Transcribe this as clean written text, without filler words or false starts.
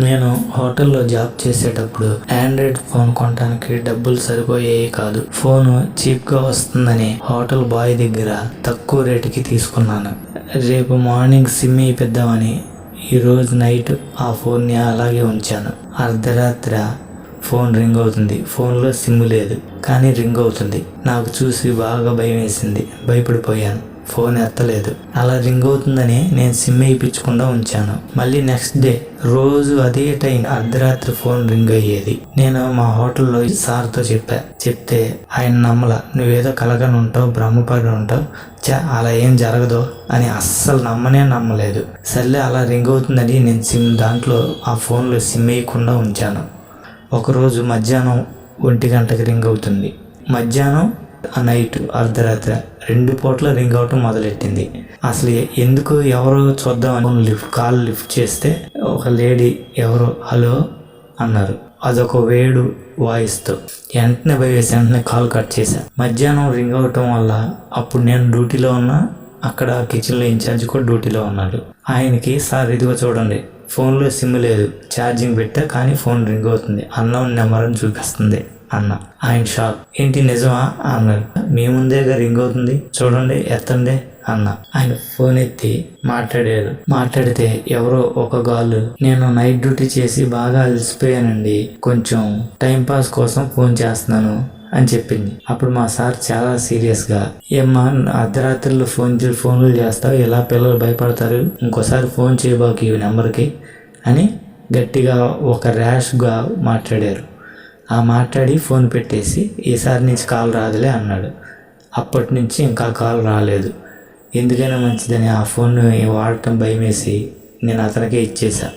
నేను హోటల్లో జాబ్ చేసేటప్పుడు ఆండ్రాయిడ్ ఫోన్ కొనడానికి డబ్బులు సరిపోయేవి కాదు. ఫోను చీప్గా వస్తుందని హోటల్ బాయ్ దగ్గర తక్కువ రేటుకి తీసుకున్నాను. రేపు మార్నింగ్ సిమ్ ఇప్పిద్దామని ఈరోజు నైట్ ఆ ఫోన్ని అలాగే ఉంచాను. అర్ధరాత్రి ఫోన్ రింగ్ అవుతుంది. ఫోన్లో సిమ్ లేదు, కానీ రింగ్ అవుతుంది. నాకు చూసి బాగా భయం వేసింది. భయపడిపోయాను. ఫోన్ ఎత్తలేదు. అలా రింగ్ అవుతుందని నేను సిమ్ వేయించకుండా ఉంచాను. మళ్ళీ నెక్స్ట్ డే రోజు అదే టైం అర్ధరాత్రి ఫోన్ రింగ్ అయ్యేది. నేను మా హోటల్లో సార్తో చెప్తే ఆయన నమ్మల. నువ్వేదో కలగని ఉంటావు, భ్రమపడి ఉంటావు, అలా ఏం జరగదు అని అస్సలు నమ్మలేదు. సర్లే అలా రింగ్ అవుతుందని నేను సిమ్ దాంట్లో ఆ ఫోన్లో సిమ్ వేయకుండా ఉంచాను. ఒకరోజు మధ్యాహ్నం 1 గంటకి రింగ్ అవుతుంది. మధ్యాహ్నం నైట్ అర్ధరాత్రి 2 పూట్ల రింగ్ అవటం మొదలెట్టింది. అసలు ఎందుకు ఎవరో చూద్దామని కాల్ లిఫ్ట్ చేస్తే ఒక లేడీ ఎవరో హలో అన్నారు. అదొక వేడు వాయిస్తో. వెంటనే కాల్ కట్ చేశాను. మధ్యాహ్నం రింగ్ అవటం వల్ల అప్పుడు నేను డ్యూటీలో ఉన్నా, అక్కడ కిచెన్లో ఇన్ఛార్జ్ కూడా డ్యూటీలో ఉన్నాడు. ఆయనకి సార్ ఇదిగో చూడండి, ఫోన్లో సిమ్ లేదు, ఛార్జింగ్ పెట్టా కానీ ఫోన్ రింగ్ అవుతుంది, అన్నోన్ నెంబర్ అని చూపిస్తుంది అన్న. ఆయన షాక్. ఏంటి నిజమా అన్నాడు. మీ ముందేగా రింగ్ అవుతుంది, చూడండి ఎత్తండి అన్న. ఆయన ఫోన్ ఎత్తి మాట్లాడితే ఎవరో ఒక గాలు, నేను నైట్ డ్యూటీ చేసి బాగా అలసిపోయానండి, కొంచెం టైంపాస్ కోసం ఫోన్ చేస్తున్నాను అని చెప్పింది. అప్పుడు మా సార్ చాలా సీరియస్గా, ఏమ్మా అర్ధరాత్రులు ఫోన్లు చేస్తావు, ఇలా పిల్లలు భయపడతారు, ఇంకోసారి ఫోన్ చేయబాకు ఈ నెంబర్కి అని గట్టిగా ఒక ర్యాష్గా మాట్లాడారు. ఆ మాట్లాడి ఫోన్ పెట్టేసి ఈసారి నుంచి కాల్ రాదులే అన్నాడు. అప్పటి నుంచి ఇంకా కాల్ రాలేదు. ఎందుకైనా మంచిదని ఆ ఫోన్ వాడటం భయం వేసి నేను అతనికే ఇచ్చేసా.